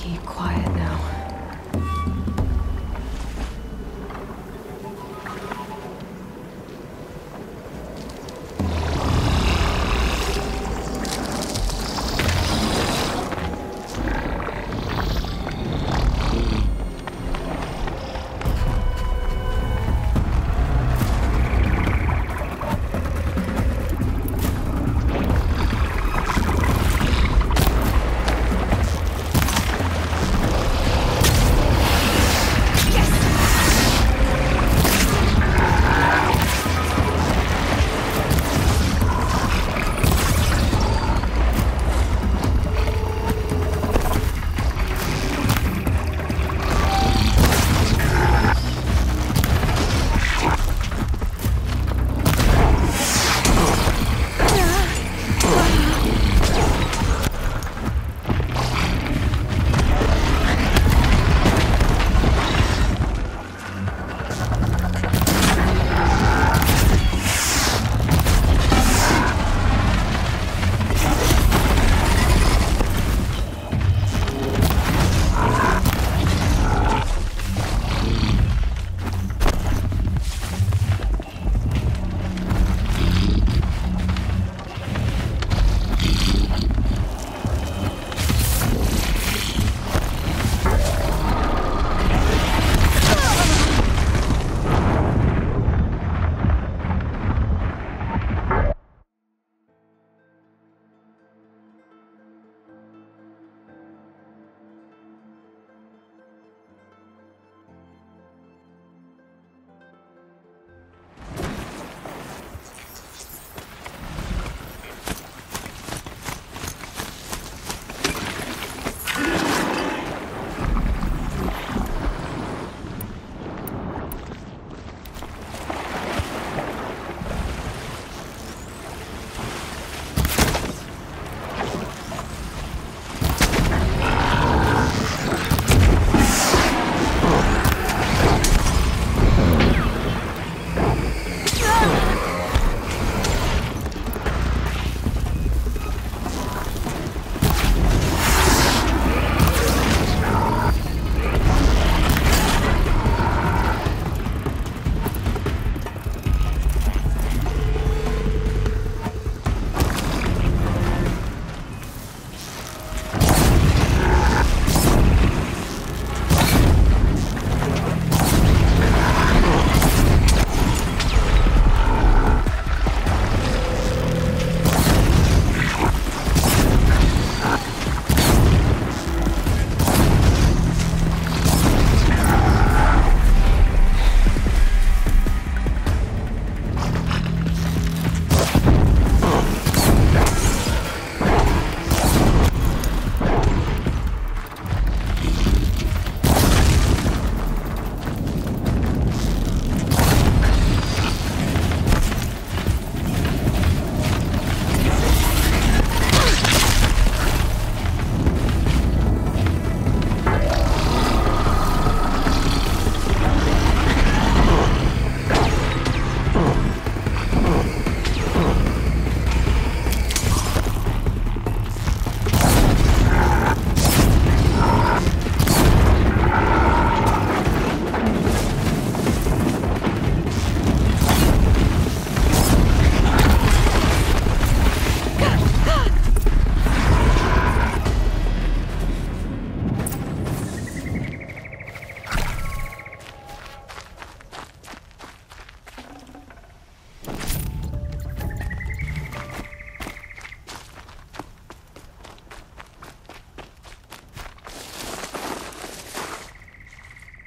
keep quiet now.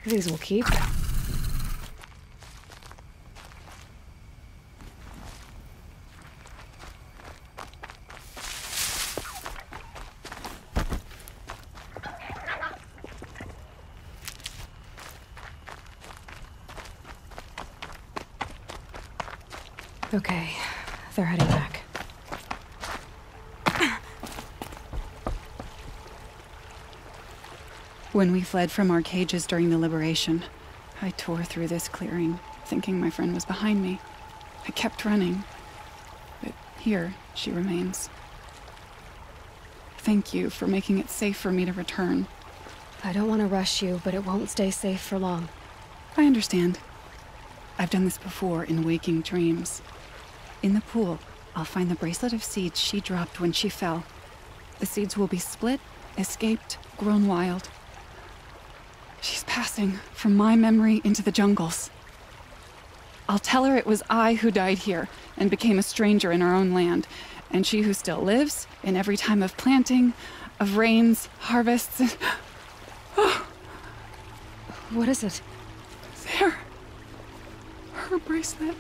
These will keep. Okay, they're heading back. When we fled from our cages during the liberation, I tore through this clearing, thinking my friend was behind me. I kept running, but here she remains. Thank you for making it safe for me to return. I don't want to rush you, but it won't stay safe for long. I understand. I've done this before in waking dreams. In the pool, I'll find the bracelet of seeds she dropped when she fell. The seeds will be split, escaped, grown wild. She's passing from my memory into the jungles. I'll tell her it was I who died here and became a stranger in our own land, and she who still lives in every time of planting, of rains, harvests, and... Oh, What is it? there. Her bracelet.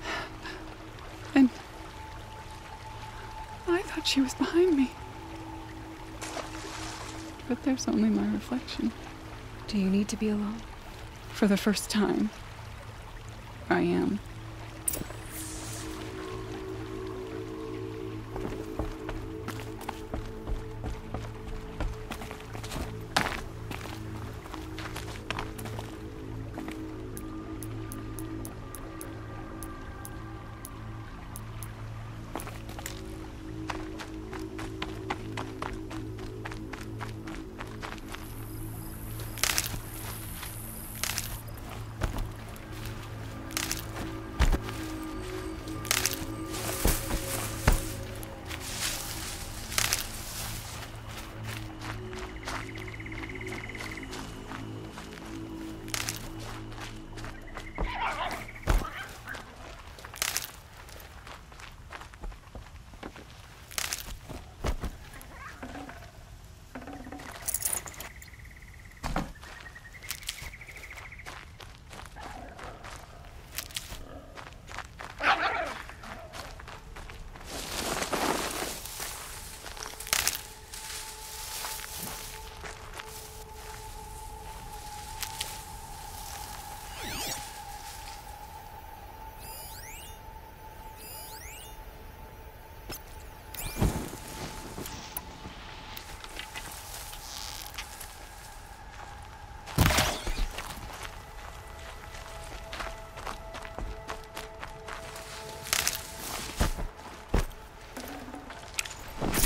And I thought she was behind me. But there's only my reflection. Do you need to be alone? For the first time, I am.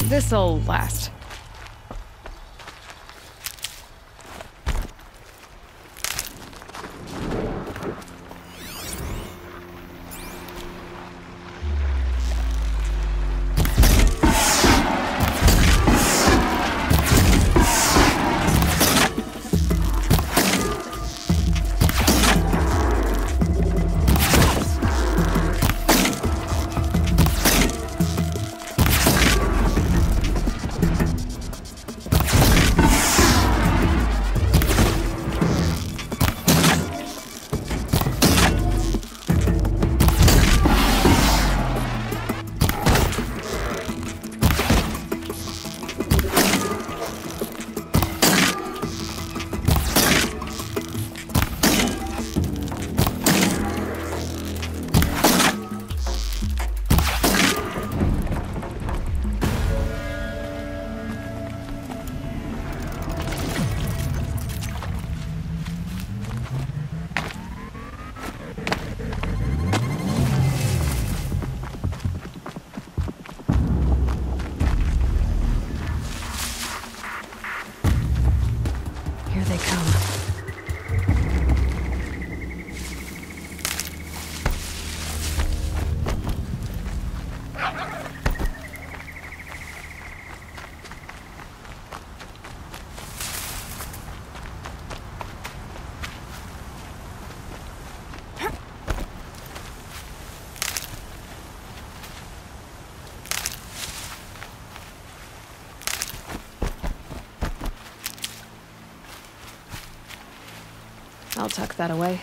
This'll last. They come. I'll tuck that away.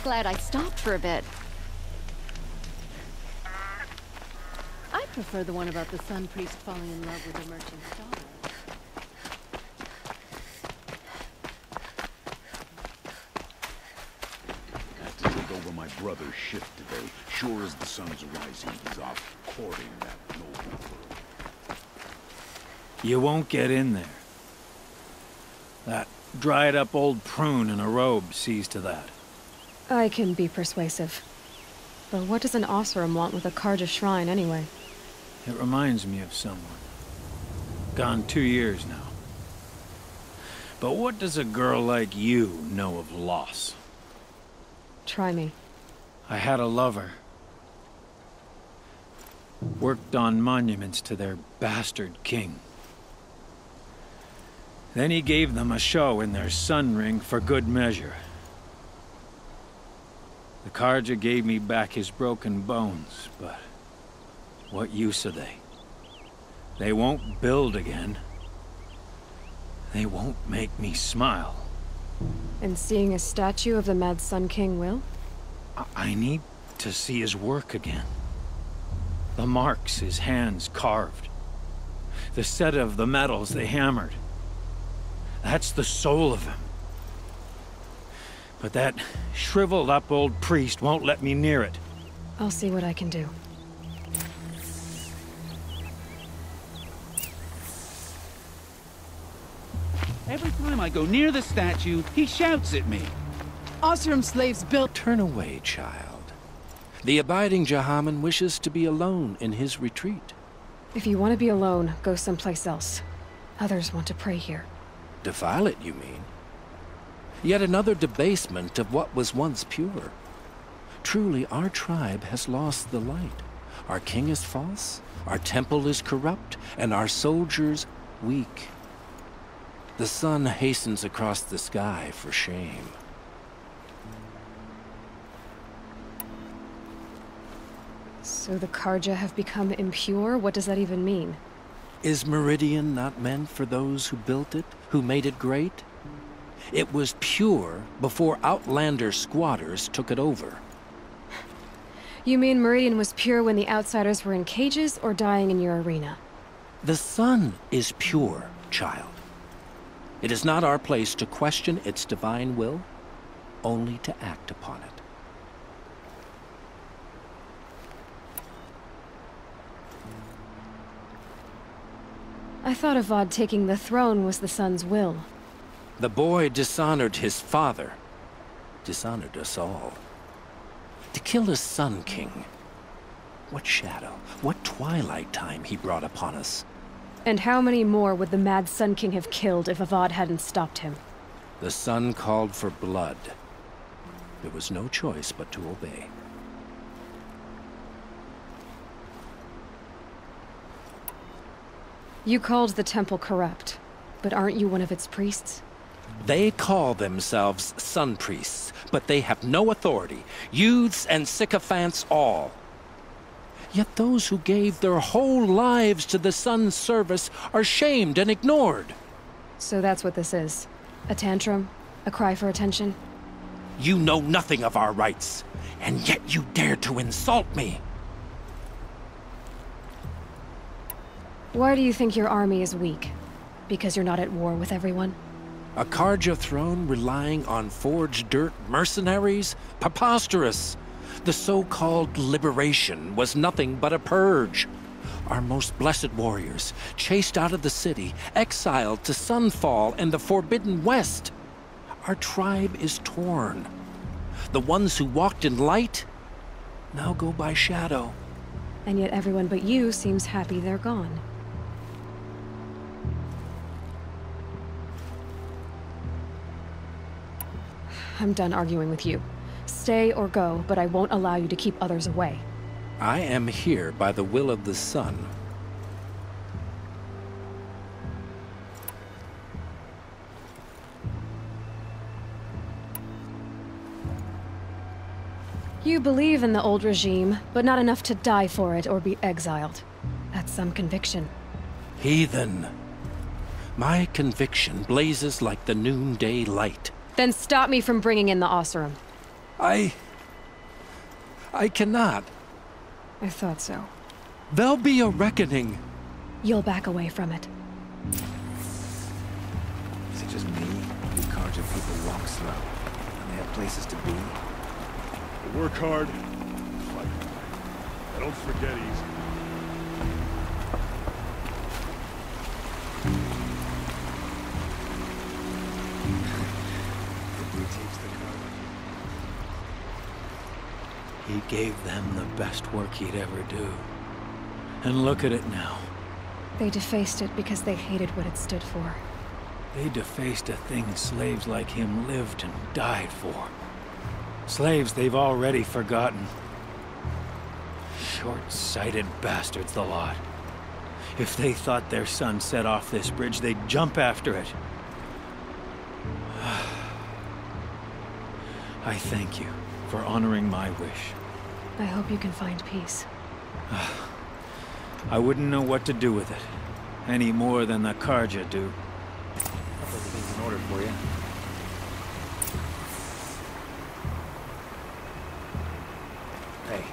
glad I stopped for a bit. I prefer the one about the sun priest falling in love with a merchant's daughter. Have to take over my brother's shift today. Sure as the sun's rising, he's off courting that noble girl. You won't get in there. That dried-up old prune in a robe sees to that. I can be persuasive. But what does an Osram want with a Karja shrine, anyway? It reminds me of someone. Gone 2 years now. But what does a girl like you know of loss? Try me. I had a lover. Worked on monuments to their bastard king. Then he gave them a show in their sun ring for good measure. The Karja gave me back his broken bones, but what use are they? They won't build again. They won't make me smile. And seeing a statue of the Mad Sun King will? I need to see his work again. The marks his hands carved. The set of the metals they hammered. That's the soul of him. But that shriveled up old priest won't let me near it. I'll see what I can do. Every time I go near the statue, he shouts at me. Osram slaves built... Turn away, child. The abiding Jahaman wishes to be alone in his retreat. If you want to be alone, go someplace else. Others want to pray here. Defile it, you mean? Yet another debasement of what was once pure. Truly, our tribe has lost the light. Our king is false, our temple is corrupt, and our soldiers weak. The sun hastens across the sky for shame. So the Karja have become impure? What does that even mean? Is Meridian not meant for those who built it, who made it great? It was pure before outlander squatters took it over. You mean Meridian was pure when the outsiders were in cages or dying in your arena? The sun is pure, child. It is not our place to question its divine will, only to act upon it. I thought Avad taking the throne was the sun's will. The boy dishonored his father, dishonored us all. To kill his sun king. What shadow, what twilight time he brought upon us. And how many more would the Mad Sun King have killed if Avad hadn't stopped him? The sun called for blood. There was no choice but to obey. You called the temple corrupt, but aren't you one of its priests? They call themselves sun priests, but they have no authority. Youths and sycophants all. Yet those who gave their whole lives to the sun's service are shamed and ignored. So that's what this is. A tantrum? A cry for attention? You know nothing of our rights, and yet you dare to insult me. Why do you think your army is weak? Because you're not at war with everyone? A Karja throne relying on forged dirt mercenaries? Preposterous! The so-called liberation was nothing but a purge. Our most blessed warriors, chased out of the city, exiled to Sunfall and the Forbidden West. Our tribe is torn. The ones who walked in light now go by shadow. And yet everyone but you seems happy they're gone. I'm done arguing with you. Stay or go, but I won't allow you to keep others away. I am here by the will of the sun. You believe in the old regime, but not enough to die for it or be exiled. That's some conviction. Heathen. My conviction blazes like the noonday light. Then stop me from bringing in the Oseram. I cannot. I thought so. There'll be a reckoning. You'll back away from it. Is it just me? Do Carja people walk slow? And they have places to be? They work hard, fight hard. I don't forget easy. He gave them the best work he'd ever do. And look at it now. They defaced it because they hated what it stood for. They defaced a thing slaves like him lived and died for. Slaves they've already forgotten. Short-sighted bastards, the lot. If they thought their son set off this bridge, they'd jump after it. I thank you for honoring my wish. I hope you can find peace. I wouldn't know what to do with it, any more than the Carja do. Everything's in order for you. Hey.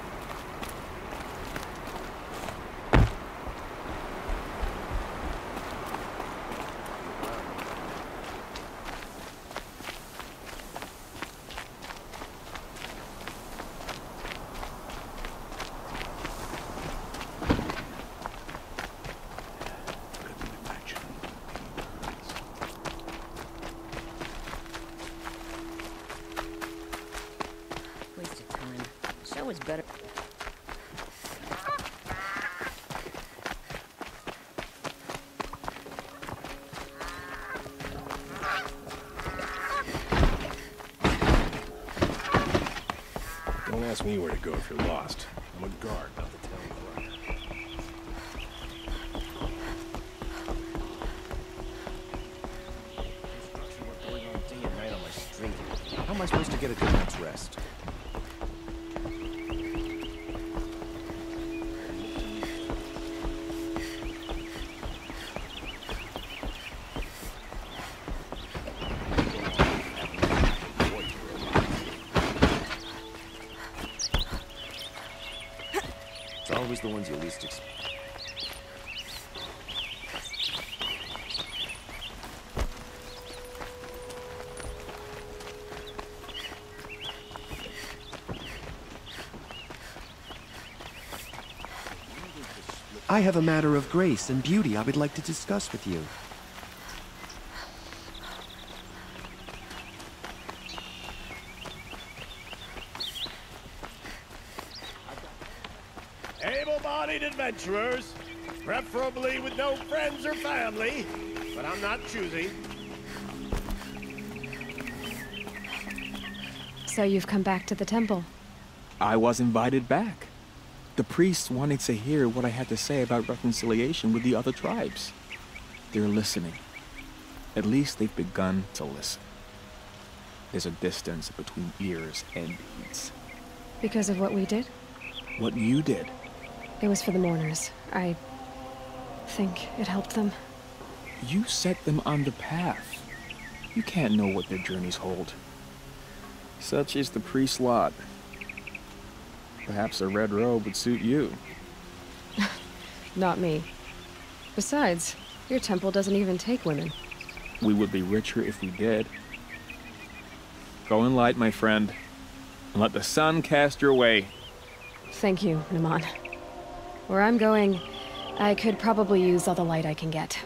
Waste of time. Show is better. Don't ask me where to go if you're lost. I'm a guard, not the town clerk. Construction work going on day and night on my street. How am I supposed to get a good night's rest? It's always the ones you least expect. I have a matter of grace and beauty I would like to discuss with you. Able-bodied adventurers, preferably with no friends or family, but I'm not choosy. So you've come back to the temple. I was invited back. The priests wanted to hear what I had to say about reconciliation with the other tribes. They're listening. At least they've begun to listen. There's a distance between ears and deeds. Because of what we did? What you did. It was for the mourners. I think it helped them. You set them on the path. You can't know what their journeys hold. Such is the priest's lot. Perhaps a red robe would suit you. Not me. Besides, your temple doesn't even take women. We would be richer if we did. Go in light, my friend, and let the sun cast your way. Thank you, Naman. Where I'm going, I could probably use all the light I can get.